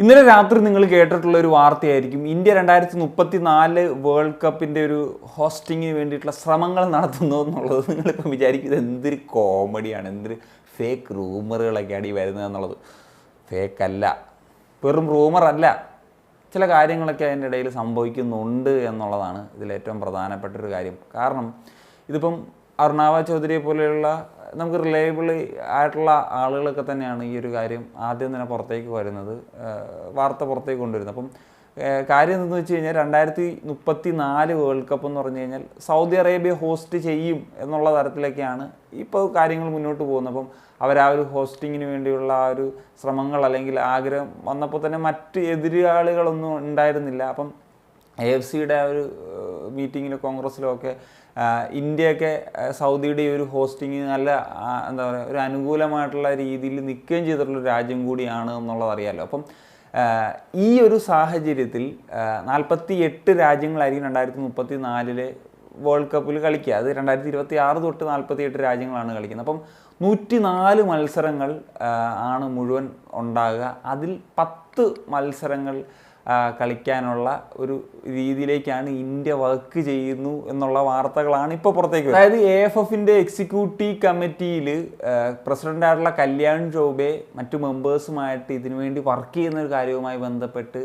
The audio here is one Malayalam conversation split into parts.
ഇന്നലെ രാത്രി നിങ്ങൾ കേട്ടിട്ടുള്ള ഒരു വാർത്തയായിരിക്കും. ഇന്ത്യ 2034 വേൾഡ് കപ്പിൻ്റെ ഒരു ഹോസ്റ്റിങ്ങിന് വേണ്ടിയിട്ടുള്ള ശ്രമങ്ങൾ നടത്തുന്നു എന്നുള്ളത്. നിങ്ങളിപ്പോൾ വിചാരിക്കുന്നത് എന്തൊരു കോമഡിയാണ്, എന്തൊരു ഫേക്ക് റൂമറുകളൊക്കെയാണ് ഈ വരുന്നത് എന്നുള്ളത്. ഫേക്കല്ല, വെറും റൂമറല്ല, ചില കാര്യങ്ങളൊക്കെ അതിൻ്റെ ഇടയിൽ സംഭവിക്കുന്നുണ്ട് എന്നുള്ളതാണ് ഇതിലേറ്റവും പ്രധാനപ്പെട്ടൊരു കാര്യം. കാരണം ഇതിപ്പം അർണാവ ചൗധരിയെ പോലെയുള്ള നമുക്ക് റിലയബിൾ ആയിട്ടുള്ള ആളുകളൊക്കെ തന്നെയാണ് ഈ ഒരു കാര്യം ആദ്യം തന്നെ പുറത്തേക്ക് വരുന്നത്, വാർത്ത പുറത്തേക്ക് കൊണ്ടുവരുന്നത്. അപ്പം കാര്യം എന്തെന്ന് വെച്ച് കഴിഞ്ഞാൽ 2034 വേൾഡ് കപ്പ് എന്ന് പറഞ്ഞു കഴിഞ്ഞാൽ സൗദി അറേബ്യ ഹോസ്റ്റ് ചെയ്യും എന്നുള്ള തരത്തിലേക്കാണ് ഇപ്പോൾ കാര്യങ്ങൾ മുന്നോട്ട് പോകുന്നത്. അപ്പം അവർ ആ ഒരു ഹോസ്റ്റിങ്ങിന് വേണ്ടിയുള്ള ആ ഒരു ശ്രമങ്ങൾ അല്ലെങ്കിൽ ആഗ്രഹം വന്നപ്പോൾ തന്നെ മറ്റ് എതിരാളികളൊന്നും ഉണ്ടായിരുന്നില്ല. അപ്പം AFCയുടെ ആ ഒരു മീറ്റിങ്ങിലോ കോൺഗ്രസ്സിലോ ഒക്കെ ഇന്ത്യയൊക്കെ സൗദിയുടെ ഈ ഒരു ഹോസ്റ്റിങ് നല്ല എന്താ പറയുക ഒരു അനുകൂലമായിട്ടുള്ള രീതിയിൽ നിൽക്കുകയും ചെയ്തിട്ടുള്ളൊരു രാജ്യം കൂടിയാണ് എന്നുള്ളത് അറിയാമല്ലോ. അപ്പം ഈ ഒരു സാഹചര്യത്തിൽ 48 രാജ്യങ്ങളായിരിക്കും 2034 വേൾഡ് കപ്പിൽ കളിക്കുക. അത് 2026 തൊട്ട് 48 രാജ്യങ്ങളാണ് കളിക്കുന്നത്. അപ്പം 104 മത്സരങ്ങൾ ആണ് മുഴുവൻ ഉണ്ടാകുക. അതിൽ 10 മത്സരങ്ങൾ കളിക്കാനുള്ള ഒരു രീതിയിലേക്കാണ് ഇന്ത്യ വർക്ക് ചെയ്യുന്നു എന്നുള്ള വാർത്തകളാണ് ഇപ്പോൾ പുറത്തേക്ക് വരുന്നത്. അതായത് AFFൻ്റെ എക്സിക്യൂട്ടീവ് കമ്മിറ്റിയിൽ പ്രസിഡൻ്റായിട്ടുള്ള കല്യാൺ ചൗബെ മറ്റു മെമ്പേഴ്സുമായിട്ട് ഇതിനുവേണ്ടി വർക്ക് ചെയ്യുന്ന ഒരു കാര്യവുമായി ബന്ധപ്പെട്ട്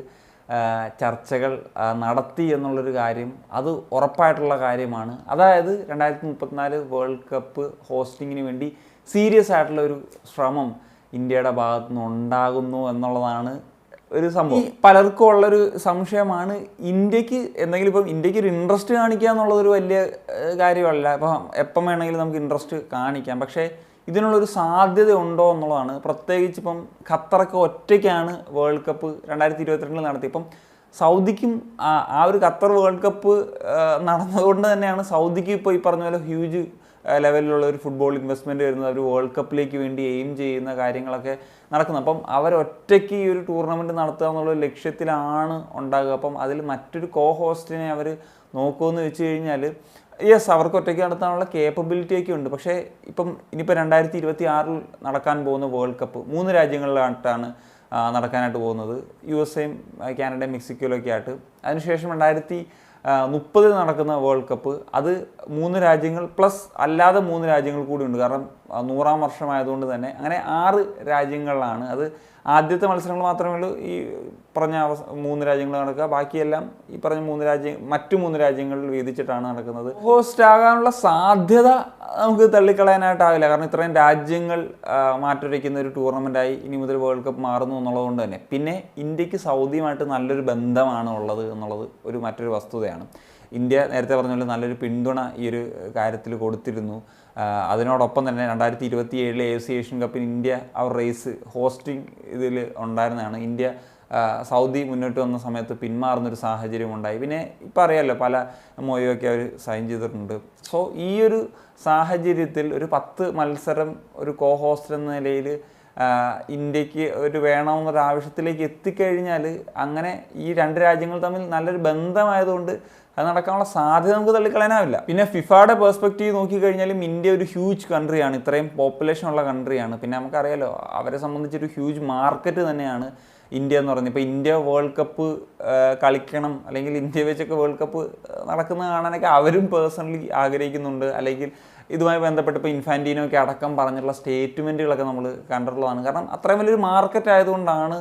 ചർച്ചകൾ നടത്തി എന്നുള്ളൊരു കാര്യം അത് ഉറപ്പായിട്ടുള്ള കാര്യമാണ്. അതായത് 2034 വേൾഡ് കപ്പ് ഹോസ്റ്റിങ്ങിന് വേണ്ടി സീരിയസ് ആയിട്ടുള്ള ഒരു ശ്രമം ഇന്ത്യയുടെ ഭാഗത്തു നിന്ന് ഉണ്ടാകുന്നു എന്നുള്ളതാണ് ഒരു സംഭവം. പലർക്കും ഉള്ളൊരു സംശയമാണ് ഇന്ത്യക്ക് എന്തെങ്കിലും ഇപ്പം ഇന്ത്യക്ക് ഒരു ഇൻട്രസ്റ്റ് കാണിക്കുക എന്നുള്ളതൊരു വലിയ കാര്യമല്ല. ഇപ്പം എപ്പം വേണമെങ്കിലും നമുക്ക് ഇൻട്രസ്റ്റ് കാണിക്കാം, പക്ഷേ ഇതിനുള്ളൊരു സാധ്യത ഉണ്ടോ എന്നുള്ളതാണ്. പ്രത്യേകിച്ച് ഇപ്പം ഖത്തറൊക്കെ ഒറ്റയ്ക്കാണ് വേൾഡ് കപ്പ് 2022 നടത്തി. ഇപ്പം സൗദിക്കും ആ ഒരു ഖത്തർ വേൾഡ് കപ്പ് നടന്നതുകൊണ്ട് തന്നെയാണ് സൗദിക്ക് ഇപ്പോൾ ഈ പറഞ്ഞ പോലെ ഹ്യൂജ് ലെവലിലുള്ള ഒരു ഫുട്ബോൾ ഇൻവെസ്റ്റ്മെൻറ്റ് വരുന്നത്. ഒരു വേൾഡ് കപ്പിലേക്ക് വേണ്ടി എയിം ചെയ്യുന്ന കാര്യങ്ങളൊക്കെ നടക്കുന്നത്. അപ്പം അവരൊറ്റയ്ക്ക് ഈ ഒരു ടൂർണമെൻറ്റ് നടത്തുക എന്നുള്ള ലക്ഷ്യത്തിലാണ് ഉണ്ടാകുക. അപ്പം അതിൽ മറ്റൊരു കോ ഹോസ്റ്റിനെ അവർ നോക്കുമെന്ന് വെച്ച് കഴിഞ്ഞാൽ യെസ്, അവർക്ക് ഒറ്റയ്ക്ക് നടത്താനുള്ള കേപ്പബിലിറ്റിയൊക്കെ ഉണ്ട്. പക്ഷേ ഇപ്പം ഇനിയിപ്പോൾ 2026 നടക്കാൻ പോകുന്ന വേൾഡ് കപ്പ് 3 രാജ്യങ്ങളിലായിട്ടാണ് നടക്കാനായിട്ട് പോകുന്നത്. USA, കാനഡ, മെക്സിക്കോയിലൊക്കെ ആയിട്ട്. അതിനുശേഷം 2030 നടക്കുന്ന വേൾഡ് കപ്പ് അത് 3 രാജ്യങ്ങൾ പ്ലസ് അല്ലാതെ 3 രാജ്യങ്ങൾ കൂടി ഉണ്ട്. കാരണം 100ാം വർഷമായതുകൊണ്ട് തന്നെ അങ്ങനെ 6 രാജ്യങ്ങളിലാണ്. അത് ആദ്യത്തെ മത്സരങ്ങൾ മാത്രമേ ഉള്ളൂ ഈ പറഞ്ഞ 3 രാജ്യങ്ങൾ നടക്കുക. ബാക്കിയെല്ലാം ഈ പറഞ്ഞ മറ്റു 3 രാജ്യങ്ങളിൽ വീതിച്ചിട്ടാണ് നടക്കുന്നത്. ഹോസ്റ്റ് ആകാനുള്ള സാധ്യത നമുക്ക് തള്ളിക്കളയാനായിട്ടാവില്ല. കാരണം ഇത്രയും രാജ്യങ്ങൾ മാറ്റുരയ്ക്കുന്ന ഒരു ടൂർണമെൻറ്റായി ഇനി മുതൽ വേൾഡ് കപ്പ് മാറുന്നു എന്നുള്ളതുകൊണ്ട് തന്നെ. പിന്നെ ഇന്ത്യക്ക് സൗദിയുമായിട്ട് നല്ലൊരു ബന്ധമാണ് ഉള്ളത് എന്നുള്ളത് മറ്റൊരു വസ്തുതയാണ്. ഇന്ത്യ നേരത്തെ പറഞ്ഞ പോലെ നല്ലൊരു പിന്തുണ ഈ ഒരു കാര്യത്തിൽ കൊടുത്തിരുന്നു. അതിനോടൊപ്പം തന്നെ 2027 AFC ഏഷ്യൻ കപ്പിന് ഇന്ത്യ അവർ റേസ് ഹോസ്റ്റിംഗ് ഇതിൽ ഉണ്ടായിരുന്നതാണ്. ഇന്ത്യ സൗദി മുന്നോട്ട് വന്ന സമയത്ത് പിന്മാറുന്നൊരു സാഹചര്യം ഉണ്ടായി. പിന്നെ ഇപ്പം അറിയാമല്ലോ പല MOU ഒക്കെ അവർ സൈൻ ചെയ്തിട്ടുണ്ട്. സോ ഈ ഒരു സാഹചര്യത്തിൽ ഒരു 10 മത്സരം ഒരു കോ ഹോസ്റ്റ് എന്ന നിലയിൽ ഇന്ത്യക്ക് വേണമെന്നൊരു ആവശ്യത്തിലേക്ക് എത്തിക്കഴിഞ്ഞാൽ അങ്ങനെ ഈ 2 രാജ്യങ്ങൾ തമ്മിൽ നല്ലൊരു ബന്ധമായതുകൊണ്ട് അത് നടക്കാനുള്ള സാധ്യത നമുക്ക് തള്ളിക്കളയാനാവില്ല. പിന്നെ ഫിഫയുടെ പെർസ്പെക്റ്റീവ് നോക്കിക്കഴിഞ്ഞാലും ഇന്ത്യ ഒരു ഹ്യൂജ് കൺട്രിയാണ്, ഇത്രയും പോപ്പുലേഷൻ ഉള്ള കൺട്രിയാണ്. പിന്നെ നമുക്കറിയാലോ അവരെ സംബന്ധിച്ചൊരു ഹ്യൂജ് മാർക്കറ്റ് തന്നെയാണ് ഇന്ത്യ എന്ന് പറയുന്നത്. ഇപ്പോൾ ഇന്ത്യ വേൾഡ് കപ്പ് കളിക്കണം അല്ലെങ്കിൽ ഇന്ത്യ വെച്ചൊക്കെ വേൾഡ് കപ്പ് നടക്കുന്നത് കാണാനൊക്കെ അവരും പേഴ്സണലി ആഗ്രഹിക്കുന്നുണ്ട്. അല്ലെങ്കിൽ ഇതുമായി ബന്ധപ്പെട്ട് ഇപ്പോൾ ഇൻഫാൻറ്റീനോ ഒക്കെ അടക്കം പറഞ്ഞിട്ടുള്ള സ്റ്റേറ്റ്മെൻറ്റുകളൊക്കെ നമ്മൾ കണ്ടിട്ടുള്ളതാണ്. കാരണം അത്രയും വലിയൊരു മാർക്കറ്റ് ആയതുകൊണ്ടാണ്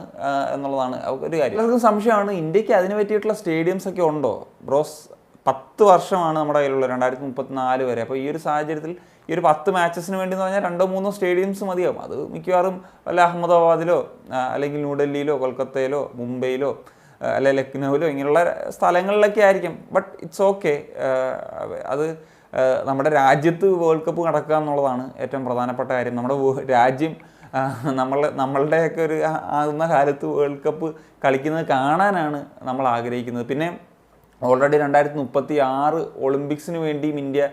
എന്നുള്ളതാണ് ഒരു കാര്യം. എല്ലാവർക്കും സംശയമാണ് ഇന്ത്യക്ക് അതിന് പറ്റിയിട്ടുള്ള സ്റ്റേഡിയംസ് ഒക്കെ ഉണ്ടോ. ബ്രോസ് 10 വർഷമാണ് നമ്മുടെ കയ്യിലുള്ളത് 2034 വരെ. അപ്പോൾ ഈ ഒരു സാഹചര്യത്തിൽ ഈ ഒരു 10 മാച്ചസിന് വേണ്ടി എന്ന് പറഞ്ഞാൽ 2-3 സ്റ്റേഡിയംസ് മതിയാവും. അത് മിക്കവാറും വല്ല അഹമ്മദാബാദിലോ അല്ലെങ്കിൽ ന്യൂഡൽഹിയിലോ കൊൽക്കത്തയിലോ മുംബൈയിലോ അല്ലെ ലക്നൌവിലോ ഇങ്ങനെയുള്ള സ്ഥലങ്ങളിലൊക്കെ ആയിരിക്കും. But it's okay. അത് നമ്മുടെ രാജ്യത്ത് വേൾഡ് കപ്പ് നടക്കുക എന്നുള്ളതാണ് ഏറ്റവും പ്രധാനപ്പെട്ട കാര്യം. നമ്മുടെ രാജ്യം നമ്മളുടെയൊക്കെ ഒരു ആകുന്ന കാലത്ത് വേൾഡ് കപ്പ് കളിക്കുന്നത് കാണാനാണ് നമ്മൾ ആഗ്രഹിക്കുന്നത്. പിന്നെ ഓൾറെഡി 2036 ഒളിമ്പിക്സിന് വേണ്ടിയും ഇന്ത്യ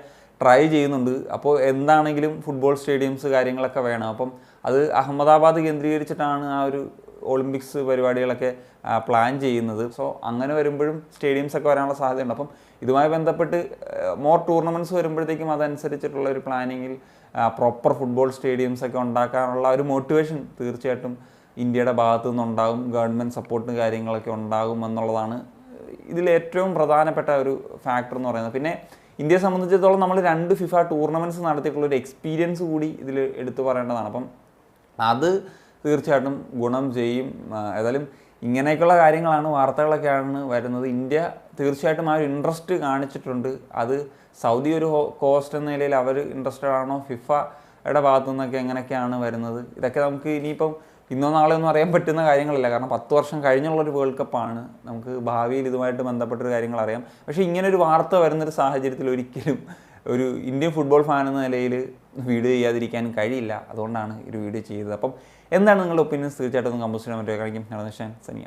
ട്രൈ ചെയ്യുന്നുണ്ട്. അപ്പോൾ എന്താണെങ്കിലും ഫുട്ബോൾ സ്റ്റേഡിയംസ് കാര്യങ്ങളൊക്കെ വേണം. അപ്പം അത് അഹമ്മദാബാദ് കേന്ദ്രീകരിച്ചിട്ടാണ് ആ ഒരു ഒളിമ്പിക്സ് പരിപാടികളൊക്കെ പ്ലാൻ ചെയ്യുന്നത്. സോ അങ്ങനെ വരുമ്പോഴും സ്റ്റേഡിയംസൊക്കെ വരാനുള്ള സാധ്യതയുണ്ട്. അപ്പം ഇതുമായി ബന്ധപ്പെട്ട് മോർ ടൂർണമെൻറ്റ്സ് വരുമ്പോഴത്തേക്കും അതനുസരിച്ചിട്ടുള്ള ഒരു പ്ലാനിങ്ങിൽ പ്രോപ്പർ ഫുട്ബോൾ സ്റ്റേഡിയംസൊക്കെ ഉണ്ടാക്കാനുള്ള ഒരു മോട്ടിവേഷൻ തീർച്ചയായിട്ടും ഇന്ത്യയുടെ ഭാഗത്തു നിന്നുണ്ടാകും, ഗവൺമെൻറ് സപ്പോർട്ടും കാര്യങ്ങളൊക്കെ ഉണ്ടാകും എന്നുള്ളതാണ് ഇതിലേറ്റവും പ്രധാനപ്പെട്ട ഒരു ഫാക്ടർ എന്ന് പറയുന്നത്. പിന്നെ ഇന്ത്യയെ സംബന്ധിച്ചിടത്തോളം നമ്മൾ 2 ഫിഫ ടൂർണമെൻറ്റ്സ് നടത്തിയിട്ടുള്ള ഒരു എക്സ്പീരിയൻസ് കൂടി ഇതിൽ എടുത്തു പറയേണ്ടതാണ്. അപ്പം അത് തീർച്ചയായിട്ടും ഗുണം ചെയ്യും. ഏതായാലും ഇങ്ങനെയൊക്കെയുള്ള കാര്യങ്ങളാണ്, വാർത്തകളൊക്കെയാണ് വരുന്നത്. ഇന്ത്യ തീർച്ചയായിട്ടും ആ ഒരു ഇൻട്രസ്റ്റ് കാണിച്ചിട്ടുണ്ട്. അത് സൗദി ഒരു കോസ്റ്റ് എന്ന നിലയിൽ അവർ ഇൻട്രസ്റ്റഡ് ആണോ, ഫിഫയുടെ ഭാഗത്തു നിന്നൊക്കെ എങ്ങനെയൊക്കെയാണ് വരുന്നത്, ഇതൊക്കെ നമുക്ക് ഇനിയിപ്പം ഇന്നോ നാളെ ഒന്നും അറിയാൻ പറ്റുന്ന കാര്യങ്ങളില്ല. കാരണം 10 വർഷം കഴിഞ്ഞുള്ളൊരു വേൾഡ് കപ്പാണ്. നമുക്ക് ഭാവിയിൽ ഇതുമായിട്ട് ബന്ധപ്പെട്ടൊരു കാര്യങ്ങൾ അറിയാം. പക്ഷേ ഇങ്ങനൊരു വാർത്ത വരുന്നൊരു സാഹചര്യത്തിൽ ഒരിക്കലും ഒരു ഇന്ത്യൻ ഫുട്ബോൾ ഫാൻ എന്ന നിലയിൽ വീഡിയോ ചെയ്യാതിരിക്കാൻ കഴിയില്ല. അതുകൊണ്ടാണ് ഒരു വീഡിയോ ചെയ്തത്. അപ്പം എന്താണ് നിങ്ങളുടെ ഒപ്പീനിയൻസ് തീർച്ചയായിട്ടും കമ്പോസ് ചെയ്യാൻ പറ്റുമോ? കാണിക്കും. ഞാൻ സനിയ.